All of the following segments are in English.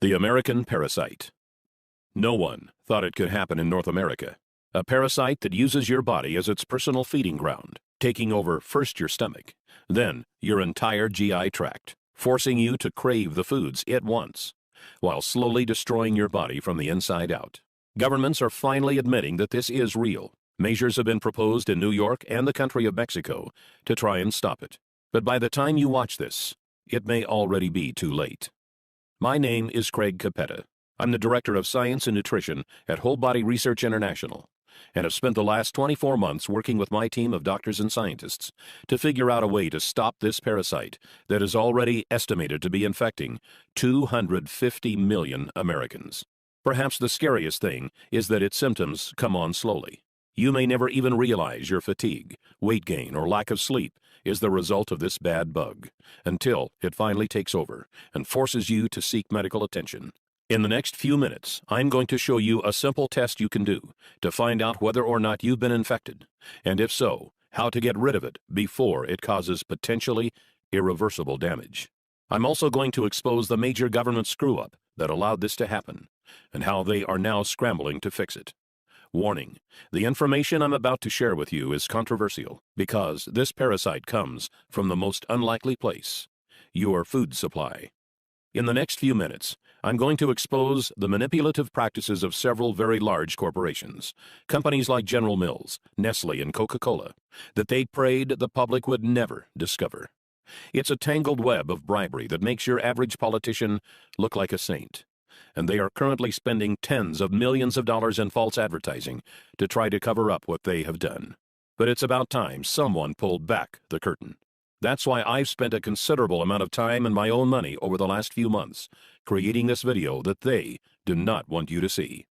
The American parasite. No one thought it could happen in North America. A parasite that uses your body as its personal feeding ground, taking over first your stomach, then your entire GI tract, forcing you to crave the foods it wants, while slowly destroying your body from the inside out. Governments are finally admitting that this is real. Measures have been proposed in New York and the country of Mexico to try and stop it. But by the time you watch this, it may already be too late. My name is Craig Capetta. I'm the Director of Science and Nutrition at Whole Body Research International, and have spent the last 24 months working with my team of doctors and scientists to figure out a way to stop this parasite that is already estimated to be infecting 250 million Americans. Perhaps the scariest thing is that its symptoms come on slowly. You may never even realize your fatigue, weight gain, or lack of sleep is the result of this bad bug, until it finally takes over and forces you to seek medical attention. In the next few minutes, I'm going to show you a simple test you can do to find out whether or not you've been infected, and if so, how to get rid of it before it causes potentially irreversible damage. I'm also going to expose the major government screw-up that allowed this to happen, and how they are now scrambling to fix it. Warning, the information I'm about to share with you is controversial because this parasite comes from the most unlikely place, your food supply. In the next few minutes, I'm going to expose the manipulative practices of several very large corporations, companies like General Mills, Nestle, and Coca-Cola, that they prayed the public would never discover. It's a tangled web of bribery that makes your average politician look like a saint, and they are currently spending tens of millions of dollars in false advertising to try to cover up what they have done. But it's about time someone pulled back the curtain. That's why I've spent a considerable amount of time and my own money over the last few months creating this video that they do not want you to see.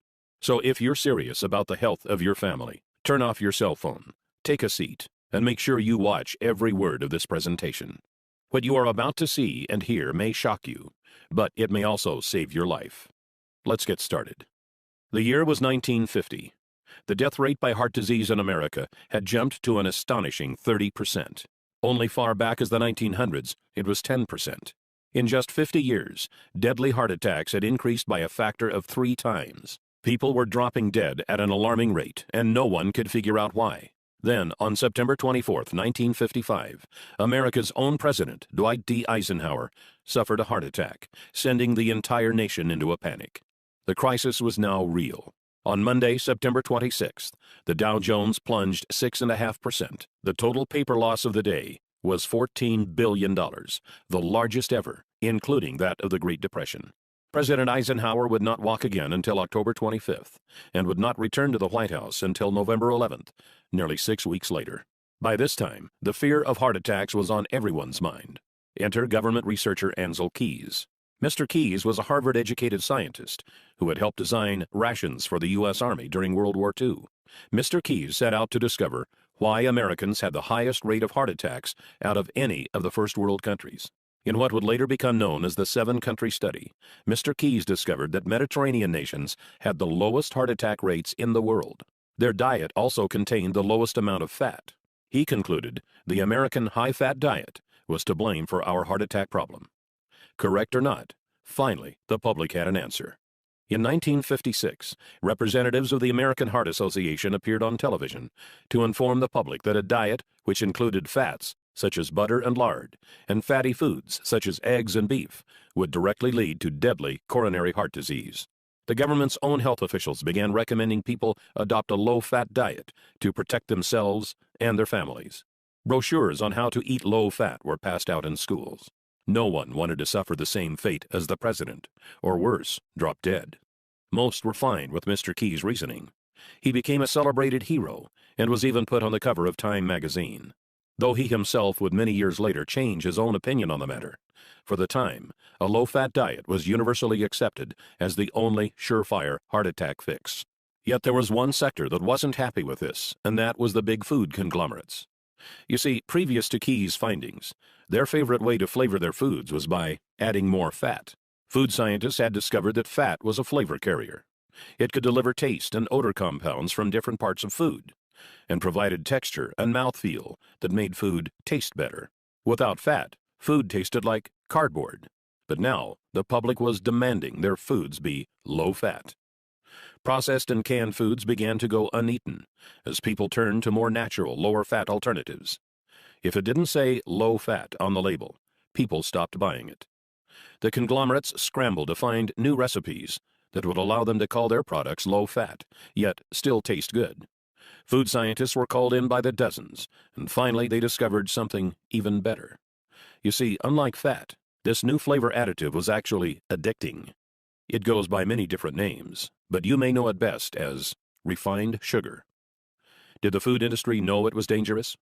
So if you're serious about the health of your family, turn off your cell phone, take a seat, and make sure you watch every word of this presentation. What you are about to see and hear may shock you, but it may also save your life. Let's get started. The year was 1950. The death rate by heart disease in America had jumped to an astonishing 30%. Only far back as the 1900s, it was 10%. In just 50 years, deadly heart attacks had increased by a factor of 3 times. People were dropping dead at an alarming rate, and no one could figure out why. Then, on September 24, 1955, America's own president, Dwight D. Eisenhower, suffered a heart attack, sending the entire nation into a panic. The crisis was now real. On Monday, September 26th, the Dow Jones plunged 6.5%. The total paper loss of the day was $14 billion, the largest ever, including that of the Great Depression. President Eisenhower would not walk again until October 25th, and would not return to the White House until November 11th, nearly 6 weeks later. By this time, the fear of heart attacks was on everyone's mind. Enter government researcher Ancel Keys. Mr. Keys was a Harvard-educated scientist who had helped design rations for the U.S. Army during World War II. Mr. Keys set out to discover why Americans had the highest rate of heart attacks out of any of the first world countries. In what would later become known as the 7-country study, Mr. Keys discovered that Mediterranean nations had the lowest heart attack rates in the world. Their diet also contained the lowest amount of fat. He concluded the American high-fat diet was to blame for our heart attack problem. Correct or not, finally, the public had an answer. In 1956, representatives of the American Heart Association appeared on television to inform the public that a diet which included fats, such as butter and lard, and fatty foods, such as eggs and beef, would directly lead to deadly coronary heart disease. The government's own health officials began recommending people adopt a low-fat diet to protect themselves and their families. Brochures on how to eat low-fat were passed out in schools. No one wanted to suffer the same fate as the president, or worse, drop dead. Most were fine with Mr. Keys' reasoning. He became a celebrated hero and was even put on the cover of Time magazine, though he himself would many years later change his own opinion on the matter. For the time, a low-fat diet was universally accepted as the only surefire heart attack fix. Yet there was one sector that wasn't happy with this, and that was the big food conglomerates. You see, previous to Keys' findings, their favorite way to flavor their foods was by adding more fat. Food scientists had discovered that fat was a flavor carrier. It could deliver taste and odor compounds from different parts of food, and provided texture and mouthfeel that made food taste better. Without fat, food tasted like cardboard. But now, the public was demanding their foods be low-fat. Processed and canned foods began to go uneaten as people turned to more natural, lower-fat alternatives. If it didn't say low-fat on the label, people stopped buying it. The conglomerates scrambled to find new recipes that would allow them to call their products low-fat, yet still taste good. Food scientists were called in by the dozens, and finally they discovered something even better. You see, unlike fat, this new flavor additive was actually addicting. It goes by many different names, but you may know it best as refined sugar. Did the food industry know it was dangerous?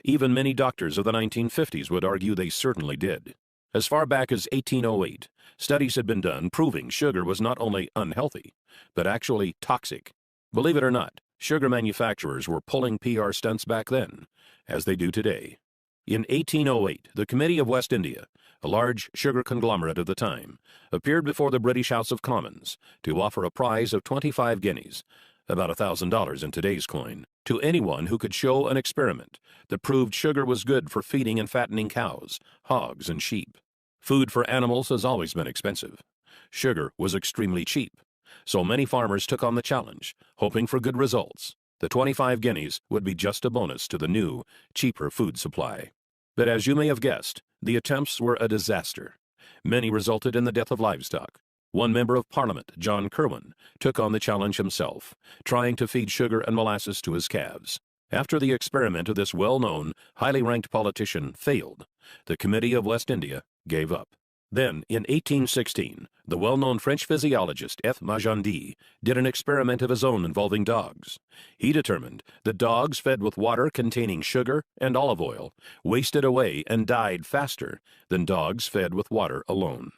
Even many doctors of the 1950s would argue they certainly did. As far back as 1808, studies had been done proving sugar was not only unhealthy, but actually toxic. Believe it or not, sugar manufacturers were pulling PR stunts back then, as they do today. In 1808, the Committee of West India, a large sugar conglomerate of the time, appeared before the British House of Commons to offer a prize of 25 guineas, about $1,000 in today's coin, to anyone who could show an experiment that proved sugar was good for feeding and fattening cows, hogs, and sheep. Food for animals has always been expensive. Sugar was extremely cheap, so many farmers took on the challenge, hoping for good results. The 25 guineas would be just a bonus to the new, cheaper food supply. But as you may have guessed, the attempts were a disaster. Many resulted in the death of livestock. One member of Parliament, John Kirwan, took on the challenge himself, trying to feed sugar and molasses to his calves. After the experiment of this well-known, highly ranked politician failed, the Committee of West India gave up. Then, in 1816, the well-known French physiologist F. Magendie did an experiment of his own involving dogs. He determined that dogs fed with water containing sugar and olive oil wasted away and died faster than dogs fed with water alone.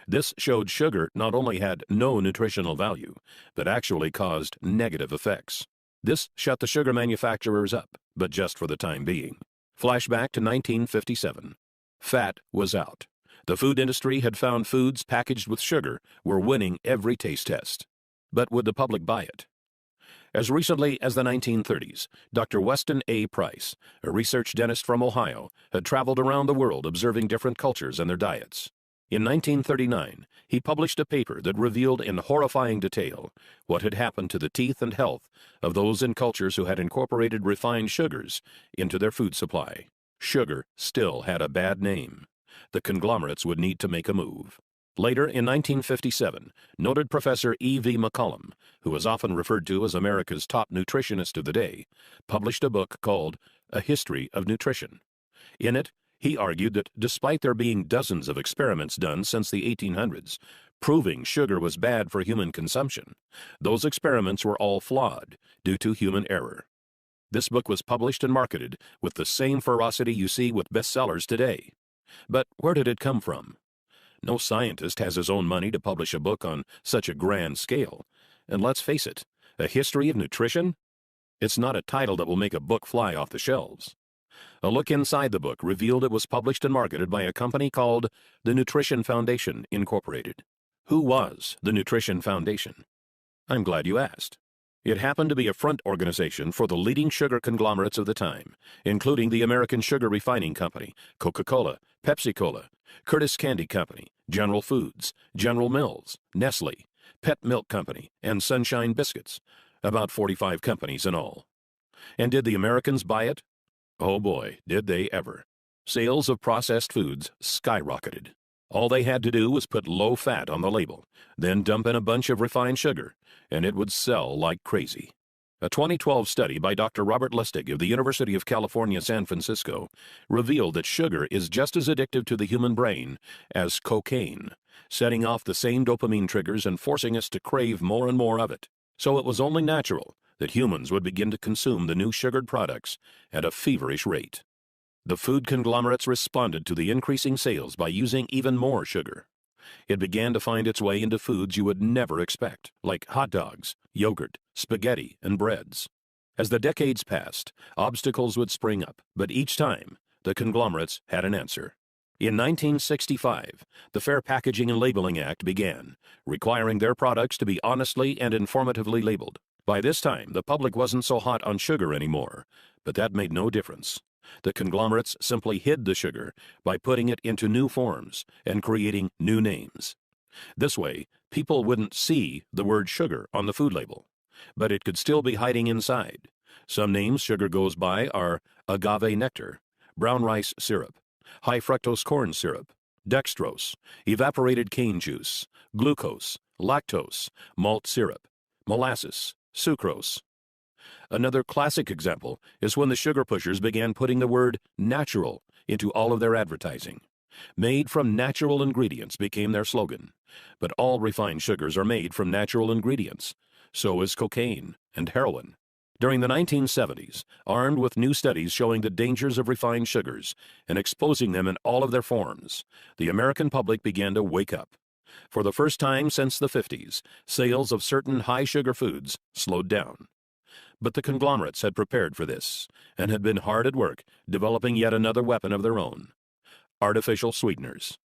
This showed sugar not only had no nutritional value, but actually caused negative effects. This shut the sugar manufacturers up, but just for the time being. Flashback to 1957. Fat was out. The food industry had found foods packaged with sugar were winning every taste test. But would the public buy it? As recently as the 1930s, Dr. Weston A. Price, a research dentist from Ohio, had traveled around the world observing different cultures and their diets. In 1939, he published a paper that revealed in horrifying detail what had happened to the teeth and health of those in cultures who had incorporated refined sugars into their food supply. Sugar still had a bad name. The conglomerates would need to make a move. Later, in 1957, noted Professor E.V. McCollum, who is often referred to as America's top nutritionist of the day, published a book called A History of Nutrition. In it, he argued that despite there being dozens of experiments done since the 1800s, proving sugar was bad for human consumption, those experiments were all flawed due to human error. This book was published and marketed with the same ferocity you see with bestsellers today. But where did it come from? No scientist has his own money to publish a book on such a grand scale. And let's face it, A History of Nutrition? It's not a title that will make a book fly off the shelves. A look inside the book revealed it was published and marketed by a company called the Nutrition Foundation, Incorporated. Who was the Nutrition Foundation? I'm glad you asked. It happened to be a front organization for the leading sugar conglomerates of the time, including the American Sugar Refining Company, Coca-Cola, Pepsi-Cola, Curtis Candy Company, General Foods, General Mills, Nestle, Pet Milk Company, and Sunshine Biscuits, about 45 companies in all. And did the Americans buy it? Oh boy, did they ever. Sales of processed foods skyrocketed. All they had to do was put low fat on the label, then dump in a bunch of refined sugar, and it would sell like crazy. A 2012 study by Dr. Robert Lustig of the University of California, San Francisco, revealed that sugar is just as addictive to the human brain as cocaine, setting off the same dopamine triggers and forcing us to crave more and more of it. So it was only natural that humans would begin to consume the new sugared products at a feverish rate. The food conglomerates responded to the increasing sales by using even more sugar. It began to find its way into foods you would never expect, like hot dogs, yogurt, spaghetti, and breads. As the decades passed, obstacles would spring up, but each time, the conglomerates had an answer. In 1965, the Fair Packaging and Labeling Act began, requiring their products to be honestly and informatively labeled. By this time, the public wasn't so hot on sugar anymore, but that made no difference. The conglomerates simply hid the sugar by putting it into new forms and creating new names. This way, people wouldn't see the word sugar on the food label, but it could still be hiding inside. Some names sugar goes by are agave nectar, brown rice syrup, high fructose corn syrup, dextrose, evaporated cane juice, glucose, lactose, malt syrup, molasses, sucrose. Another classic example is when the sugar pushers began putting the word natural into all of their advertising. Made from natural ingredients became their slogan. But all refined sugars are made from natural ingredients. So is cocaine and heroin. During the 1970s, armed with new studies showing the dangers of refined sugars and exposing them in all of their forms, the American public began to wake up. For the first time since the 50s, sales of certain high-sugar foods slowed down. But the conglomerates had prepared for this and had been hard at work developing yet another weapon of their own: artificial sweeteners.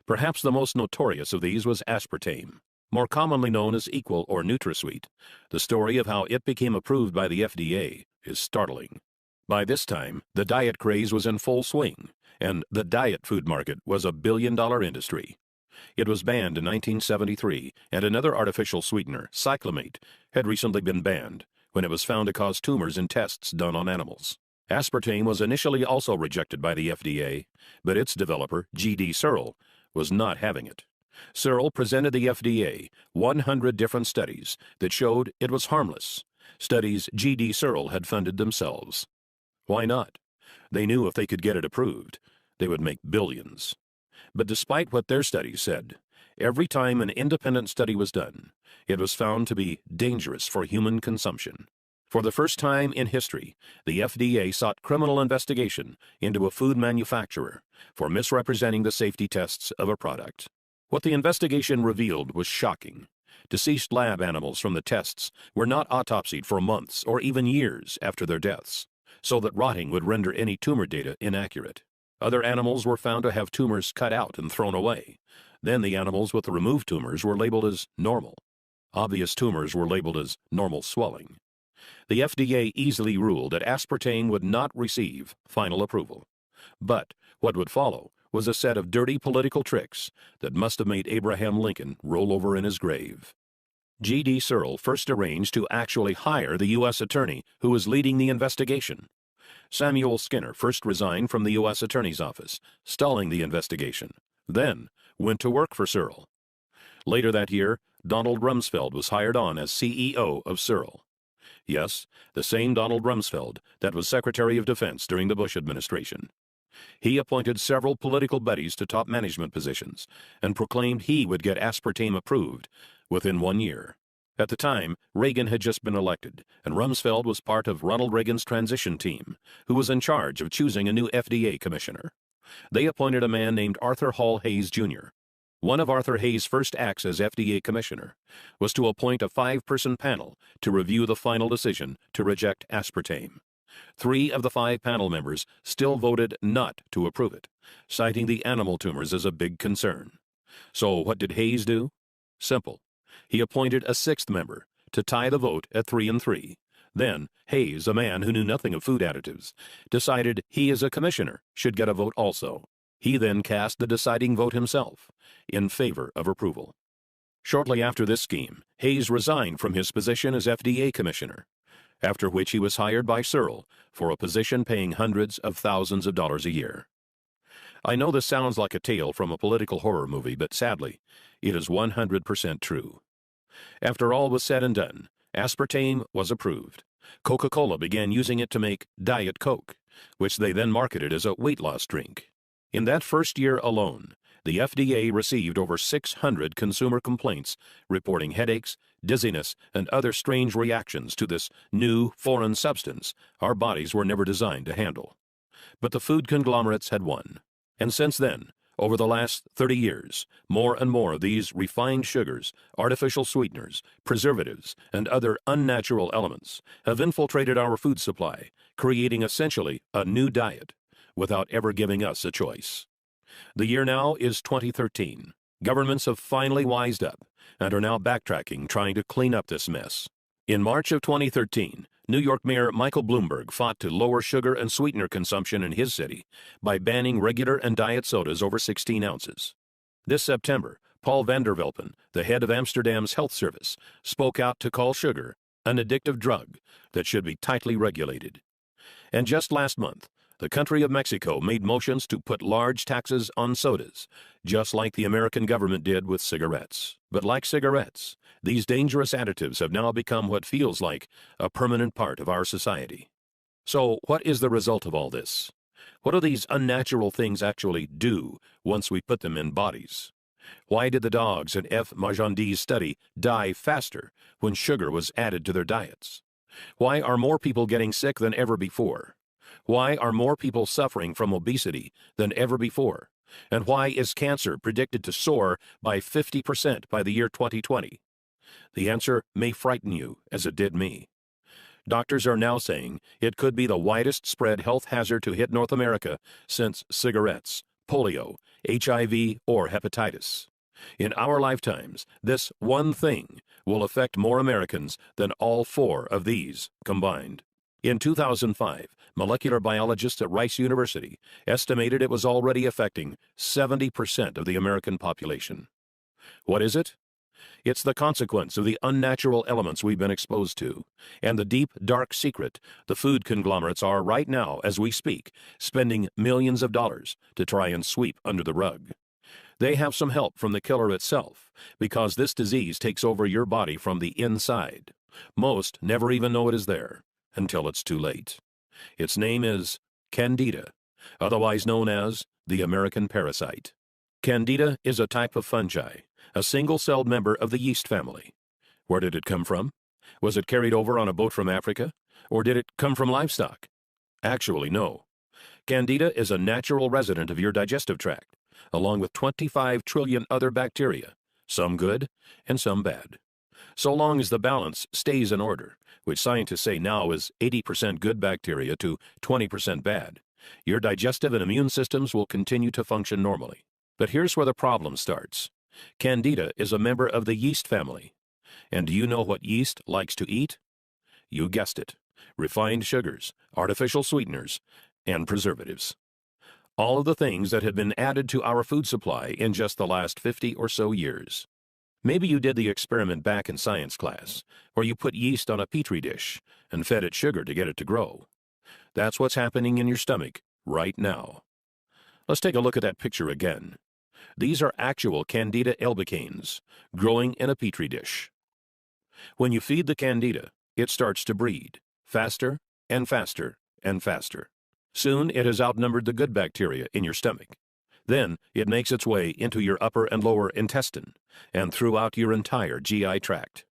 Perhaps the most notorious of these was aspartame, more commonly known as Equal or NutraSweet. The story of how it became approved by the FDA is startling. By this time, the diet craze was in full swing, and the diet food market was a billion-dollar industry. It was banned in 1973, and another artificial sweetener, cyclamate, had recently been banned when it was found to cause tumors in tests done on animals. Aspartame was initially also rejected by the FDA, but its developer, G.D. Searle, was not having it. Searle presented the FDA 100 different studies that showed it was harmless, studies G.D. Searle had funded themselves. Why not? They knew if they could get it approved, they would make billions. But despite what their studies said, every time an independent study was done, it was found to be dangerous for human consumption. For the first time in history, the FDA sought criminal investigation into a food manufacturer for misrepresenting the safety tests of a product. What the investigation revealed was shocking. Deceased lab animals from the tests were not autopsied for months or even years after their deaths, so that rotting would render any tumor data inaccurate. Other animals were found to have tumors cut out and thrown away. Then the animals with the removed tumors were labeled as normal. Obvious tumors were labeled as normal swelling. The FDA easily ruled that aspartame would not receive final approval. But what would follow was a set of dirty political tricks that must have made Abraham Lincoln roll over in his grave. G.D. Searle first arranged to actually hire the U.S. attorney who was leading the investigation. Samuel Skinner first resigned from the U.S. Attorney's Office, stalling the investigation, then went to work for Searle. Later that year, Donald Rumsfeld was hired on as CEO of Searle. Yes, the same Donald Rumsfeld that was Secretary of Defense during the Bush administration. He appointed several political buddies to top management positions and proclaimed he would get aspartame approved within 1 year. At the time, Reagan had just been elected, and Rumsfeld was part of Ronald Reagan's transition team, who was in charge of choosing a new FDA commissioner. They appointed a man named Arthur Hall Hayes, Jr. One of Arthur Hayes' first acts as FDA commissioner was to appoint a 5-person panel to review the final decision to reject aspartame. 3 of the 5 panel members still voted not to approve it, citing the animal tumors as a big concern. So what did Hayes do? Simple. He appointed a 6th member to tie the vote at 3-3. Then Hayes, a man who knew nothing of food additives, decided he as a commissioner should get a vote also. He then cast the deciding vote himself in favor of approval. Shortly after this scheme, Hayes resigned from his position as FDA commissioner, after which he was hired by Searle for a position paying hundreds of thousands of dollars a year. I know this sounds like a tale from a political horror movie, but sadly, it is 100% true. After all was said and done, aspartame was approved. Coca-Cola began using it to make Diet Coke, which they then marketed as a weight loss drink. In that first year alone, the FDA received over 600 consumer complaints reporting headaches, dizziness, and other strange reactions to this new, foreign substance our bodies were never designed to handle. But the food conglomerates had won. And since then, over the last 30 years, more and more of these refined sugars, artificial sweeteners, preservatives, and other unnatural elements have infiltrated our food supply, creating essentially a new diet, without ever giving us a choice. The year now is 2013. Governments have finally wised up and are now backtracking, trying to clean up this mess. In March of 2013, New York Mayor Michael Bloomberg fought to lower sugar and sweetener consumption in his city by banning regular and diet sodas over 16 ounces. This September, Paul van der Velpen, the head of Amsterdam's health service, spoke out to call sugar an addictive drug that should be tightly regulated. And just last month, the country of Mexico made motions to put large taxes on sodas, just like the American government did with cigarettes. But like cigarettes, these dangerous additives have now become what feels like a permanent part of our society. So, what is the result of all this? What do these unnatural things actually do once we put them in bodies? Why did the dogs in F. Magendie's study die faster when sugar was added to their diets? Why are more people getting sick than ever before? Why are more people suffering from obesity than ever before? And why is cancer predicted to soar by 50% by the year 2020? The answer may frighten you, as it did me. Doctors are now saying it could be the widest spread health hazard to hit North America since cigarettes, polio, HIV, or hepatitis. In our lifetimes, this one thing will affect more Americans than all four of these combined. In 2005, molecular biologists at Rice University estimated it was already affecting 70% of the American population. What is it? It's the consequence of the unnatural elements we've been exposed to, and the deep, dark secret the food conglomerates are right now, as we speak, spending millions of dollars to try and sweep under the rug. They have some help from the killer itself, because this disease takes over your body from the inside. Most never even know it is there, until it's too late. Its name is Candida, otherwise known as the American parasite. Candida is a type of fungi, a single-celled member of the yeast family. Where did it come from? Was it carried over on a boat from Africa? Or did it come from livestock? Actually, no. Candida is a natural resident of your digestive tract, along with 25 trillion other bacteria, some good and some bad. So long as the balance stays in order, which scientists say now is 80% good bacteria to 20% bad, your digestive and immune systems will continue to function normally. But here's where the problem starts. Candida is a member of the yeast family. And do you know what yeast likes to eat? You guessed it. Refined sugars, artificial sweeteners, and preservatives. All of the things that have been added to our food supply in just the last 50 or so years. Maybe you did the experiment back in science class, where you put yeast on a petri dish and fed it sugar to get it to grow. That's what's happening in your stomach right now. Let's take a look at that picture again. These are actual Candida albicans growing in a petri dish. When you feed the Candida, it starts to breed, faster and faster and faster. Soon it has outnumbered the good bacteria in your stomach. Then it makes its way into your upper and lower intestine and throughout your entire GI tract.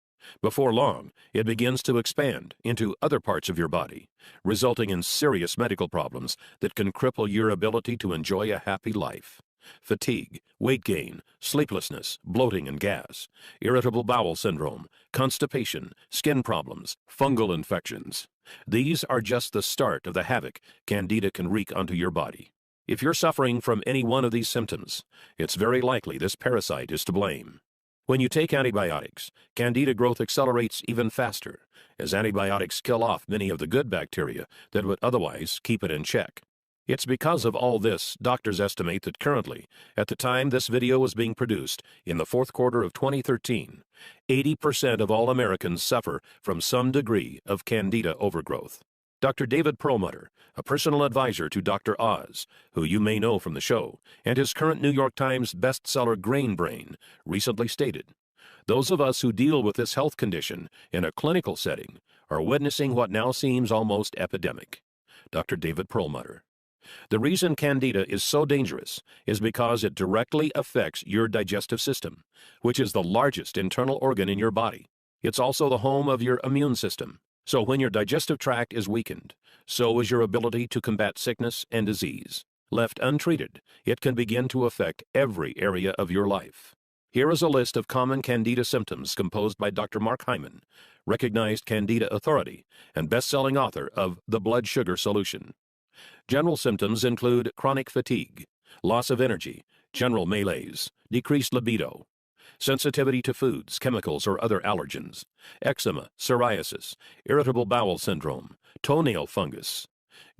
Before long, it begins to expand into other parts of your body, resulting in serious medical problems that can cripple your ability to enjoy a happy life. Fatigue, weight gain, sleeplessness, bloating and gas, irritable bowel syndrome, constipation, skin problems, fungal infections. These are just the start of the havoc Candida can wreak onto your body. If you're suffering from any one of these symptoms, it's very likely this parasite is to blame. When you take antibiotics, Candida growth accelerates even faster, as antibiotics kill off many of the good bacteria that would otherwise keep it in check. It's because of all this, doctors estimate that currently, at the time this video was being produced, in the fourth quarter of 2013, 80% of all Americans suffer from some degree of Candida overgrowth. Dr. David Perlmutter, a personal advisor to Dr. Oz, who you may know from the show, and his current New York Times bestseller Grain Brain, recently stated, "Those of us who deal with this health condition in a clinical setting are witnessing what now seems almost epidemic." Dr. David Perlmutter. The reason Candida is so dangerous is because it directly affects your digestive system, which is the largest internal organ in your body. It's also the home of your immune system. So when your digestive tract is weakened, so is your ability to combat sickness and disease. Left untreated, it can begin to affect every area of your life. Here is a list of common Candida symptoms composed by Dr. Mark Hyman, recognized Candida authority and best-selling author of The Blood Sugar Solution. General symptoms include chronic fatigue, loss of energy, general malaise, decreased libido, sensitivity to foods, chemicals, or other allergens, eczema, psoriasis, irritable bowel syndrome, toenail fungus.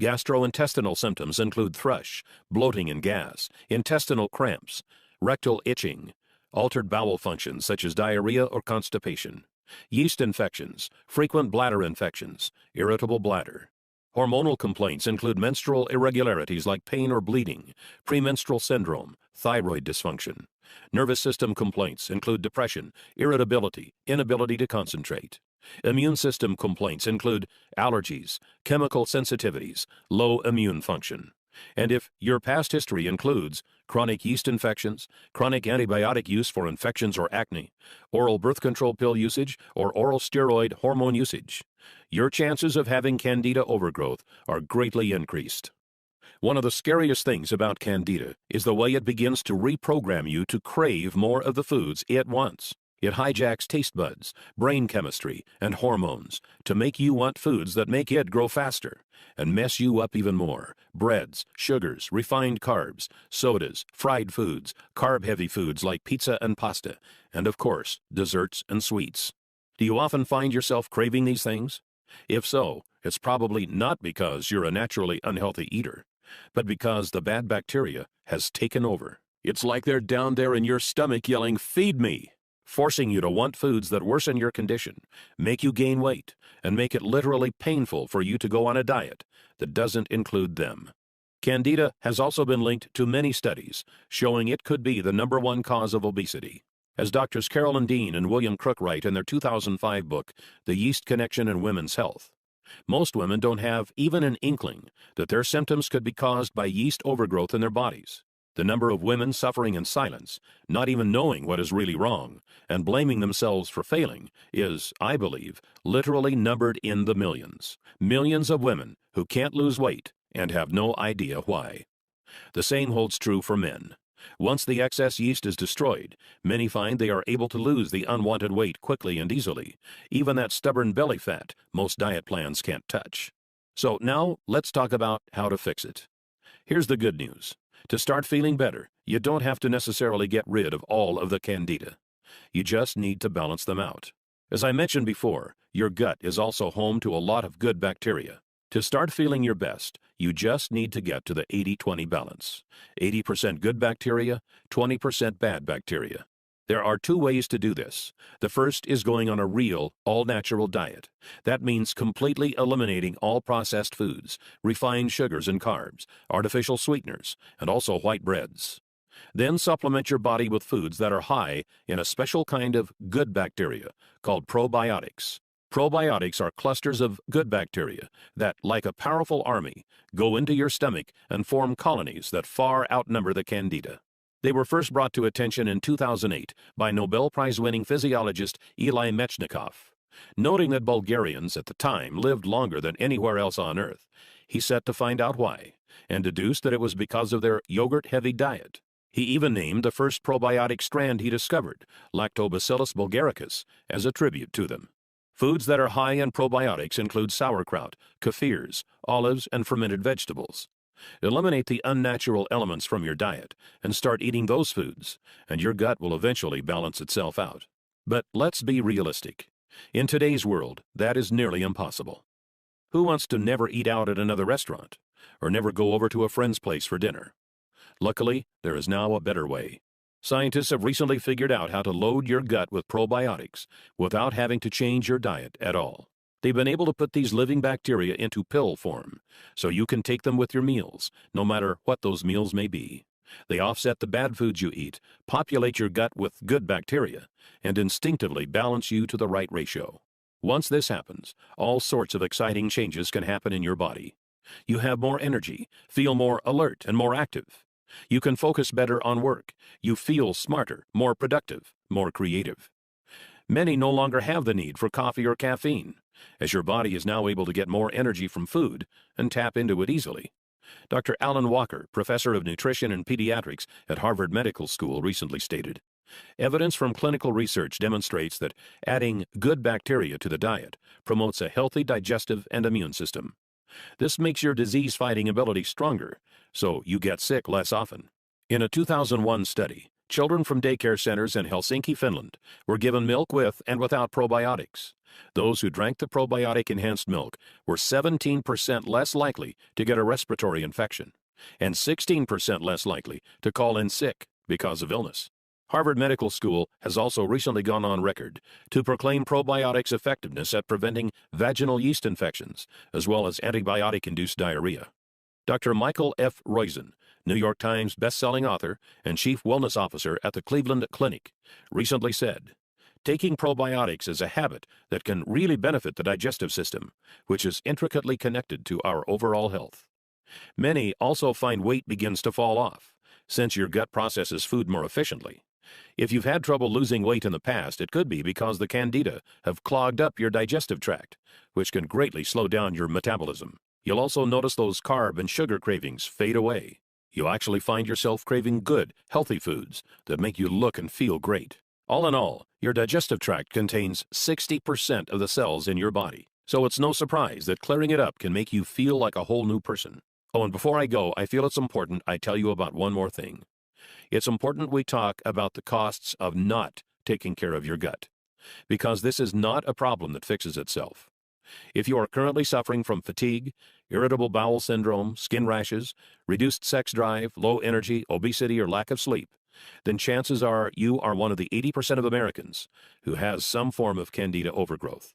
Gastrointestinal symptoms include thrush, bloating and gas, intestinal cramps, rectal itching, altered bowel functions such as diarrhea or constipation, yeast infections, frequent bladder infections, irritable bladder. Hormonal complaints include menstrual irregularities like pain or bleeding, premenstrual syndrome, thyroid dysfunction. Nervous system complaints include depression, irritability, inability to concentrate. Immune system complaints include allergies, chemical sensitivities, low immune function. And if your past history includes chronic yeast infections, chronic antibiotic use for infections or acne, oral birth control pill usage, or oral steroid hormone usage, your chances of having candida overgrowth are greatly increased. One of the scariest things about candida is the way it begins to reprogram you to crave more of the foods it wants. It hijacks taste buds, brain chemistry, and hormones to make you want foods that make it grow faster and mess you up even more. Breads, sugars, refined carbs, sodas, fried foods, carb-heavy foods like pizza and pasta, and of course, desserts and sweets. Do you often find yourself craving these things? If so, it's probably not because you're a naturally unhealthy eater, but because the bad bacteria has taken over. It's like they're down there in your stomach yelling, "Feed me!" forcing you to want foods that worsen your condition, make you gain weight, and make it literally painful for you to go on a diet that doesn't include them. Candida has also been linked to many studies showing it could be the #1 cause of obesity. As Doctors Carolyn Dean and William Crook write in their 2005 book, The Yeast Connection in Women's Health, most women don't have even an inkling that their symptoms could be caused by yeast overgrowth in their bodies. The number of women suffering in silence, not even knowing what is really wrong, and blaming themselves for failing is, I believe, literally numbered in the millions. Millions of women who can't lose weight and have no idea why. The same holds true for men. Once the excess yeast is destroyed, many find they are able to lose the unwanted weight quickly and easily, even that stubborn belly fat most diet plans can't touch. So now let's talk about how to fix it. Here's the good news. To start feeling better, you don't have to necessarily get rid of all of the candida. You just need to balance them out. As I mentioned before, your gut is also home to a lot of good bacteria. To start feeling your best, you just need to get to the 80-20 balance. 80% good bacteria, 20% bad bacteria. There are 2 ways to do this. The first is going on a real, all-natural diet. That means completely eliminating all processed foods, refined sugars and carbs, artificial sweeteners, and also white breads. Then supplement your body with foods that are high in a special kind of good bacteria called probiotics. Probiotics are clusters of good bacteria that, like a powerful army, go into your stomach and form colonies that far outnumber the candida. They were first brought to attention in 2008 by Nobel Prize-winning physiologist Eli Metchnikoff. Noting that Bulgarians at the time lived longer than anywhere else on Earth, he set to find out why, and deduced that it was because of their yogurt-heavy diet. He even named the first probiotic strand he discovered, Lactobacillus bulgaricus, as a tribute to them. Foods that are high in probiotics include sauerkraut, kefirs, olives, and fermented vegetables. Eliminate the unnatural elements from your diet and start eating those foods, and your gut will eventually balance itself out. But let's be realistic. In today's world, that is nearly impossible. Who wants to never eat out at another restaurant, or never go over to a friend's place for dinner? Luckily, there is now a better way. Scientists have recently figured out how to load your gut with probiotics without having to change your diet at all. They've been able to put these living bacteria into pill form, so you can take them with your meals, no matter what those meals may be. They offset the bad foods you eat, populate your gut with good bacteria, and instinctively balance you to the right ratio. Once this happens, all sorts of exciting changes can happen in your body. You have more energy, feel more alert and more active. You can focus better on work. You feel smarter, more productive, more creative. Many no longer have the need for coffee or caffeine, as your body is now able to get more energy from food and tap into it easily. Dr. Alan Walker, professor of nutrition and pediatrics at Harvard Medical School, recently stated, "Evidence from clinical research demonstrates that adding good bacteria to the diet promotes a healthy digestive and immune system. This makes your disease-fighting ability stronger, so you get sick less often." In a 2001 study, Children from daycare centers in Helsinki, Finland, were given milk with and without probiotics. Those who drank the probiotic-enhanced milk were 17% less likely to get a respiratory infection and 16% less likely to call in sick because of illness. Harvard Medical School has also recently gone on record to proclaim probiotics' effectiveness at preventing vaginal yeast infections, as well as antibiotic-induced diarrhea. Dr. Michael F. Roizen, New York Times best-selling author and chief wellness officer at the Cleveland Clinic, recently said, "Taking probiotics is a habit that can really benefit the digestive system, which is intricately connected to our overall health." Many also find weight begins to fall off, since your gut processes food more efficiently. If you've had trouble losing weight in the past, it could be because the candida have clogged up your digestive tract, which can greatly slow down your metabolism. You'll also notice those carb and sugar cravings fade away. You'll actually find yourself craving good, healthy foods that make you look and feel great. All in all, your digestive tract contains 60% of the cells in your body, so it's no surprise that clearing it up can make you feel like a whole new person. Oh, and before I go, I feel it's important I tell you about one more thing. It's important we talk about the costs of not taking care of your gut, because this is not a problem that fixes itself. If you are currently suffering from fatigue, irritable bowel syndrome, skin rashes, reduced sex drive, low energy, obesity, or lack of sleep, then chances are you are one of the 80% of Americans who has some form of candida overgrowth.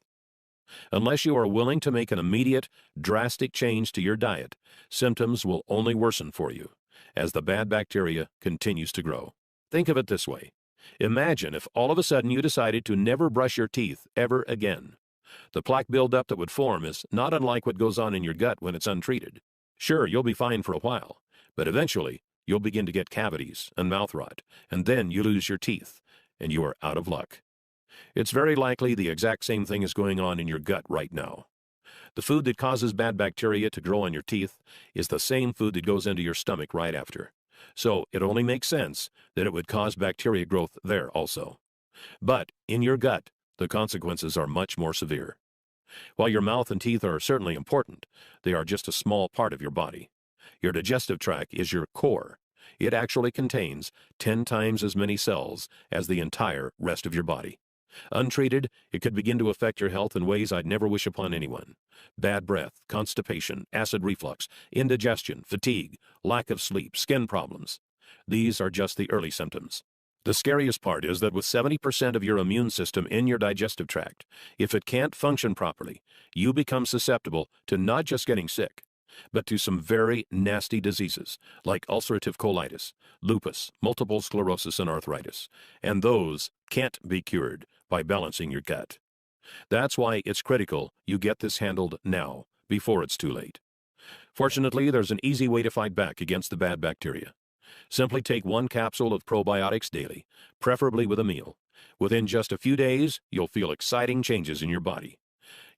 Unless you are willing to make an immediate, drastic change to your diet, symptoms will only worsen for you as the bad bacteria continues to grow. Think of it this way. Imagine if all of a sudden you decided to never brush your teeth ever again. The plaque buildup that would form is not unlike what goes on in your gut when it's untreated. Sure, you'll be fine for a while, but eventually you'll begin to get cavities and mouth rot, and then you lose your teeth, and you are out of luck. It's very likely the exact same thing is going on in your gut right now. The food that causes bad bacteria to grow on your teeth is the same food that goes into your stomach right after. So it only makes sense that it would cause bacteria growth there also. But in your gut, the consequences are much more severe. While your mouth and teeth are certainly important, they are just a small part of your body. Your digestive tract is your core. It actually contains 10 times as many cells as the entire rest of your body. Untreated, it could begin to affect your health in ways I'd never wish upon anyone. Bad breath, constipation, acid reflux, indigestion, fatigue, lack of sleep, skin problems. These are just the early symptoms. The scariest part is that with 70% of your immune system in your digestive tract, if it can't function properly, you become susceptible to not just getting sick, but to some very nasty diseases like ulcerative colitis, lupus, multiple sclerosis, and arthritis. And those can't be cured by balancing your gut. That's why it's critical you get this handled now, before it's too late. Fortunately, there's an easy way to fight back against the bad bacteria. Simply take 1 capsule of probiotics daily, preferably with a meal. Within just a few days, you'll feel exciting changes in your body.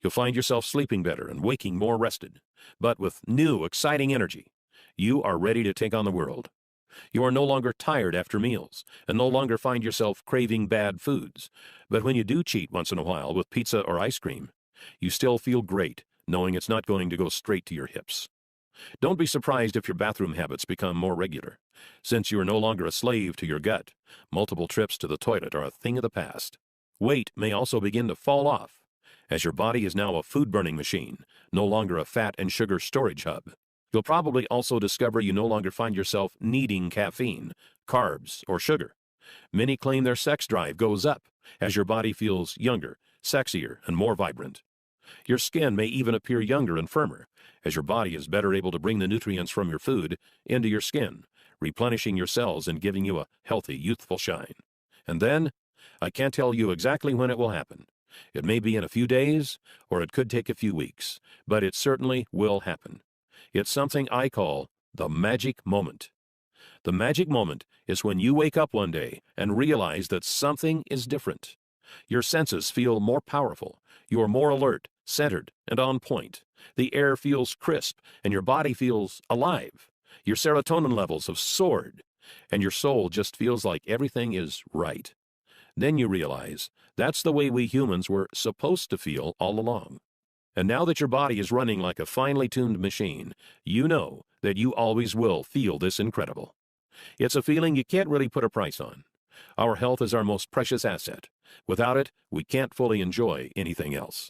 You'll find yourself sleeping better and waking more rested, but with new, exciting energy. You are ready to take on the world. You are no longer tired after meals and no longer find yourself craving bad foods. But when you do cheat once in a while with pizza or ice cream, you still feel great knowing it's not going to go straight to your hips. Don't be surprised if your bathroom habits become more regular. Since you are no longer a slave to your gut, multiple trips to the toilet are a thing of the past. Weight may also begin to fall off, as your body is now a food-burning machine, no longer a fat and sugar storage hub. You'll probably also discover you no longer find yourself needing caffeine, carbs, or sugar. Many claim their sex drive goes up as your body feels younger, sexier, and more vibrant. Your skin may even appear younger and firmer, as your body is better able to bring the nutrients from your food into your skin, replenishing your cells and giving you a healthy, youthful shine. And then, I can't tell you exactly when it will happen. It may be in a few days, or it could take a few weeks, but it certainly will happen. It's something I call the magic moment. The magic moment is when you wake up one day and realize that something is different. Your senses feel more powerful. You are more alert, centered, and on point. The air feels crisp, and your body feels alive. Your serotonin levels have soared, and your soul just feels like everything is right. Then you realize that's the way we humans were supposed to feel all along. And now that your body is running like a finely tuned machine, you know that you always will feel this incredible. It's a feeling you can't really put a price on. Our health is our most precious asset. Without it, we can't fully enjoy anything else.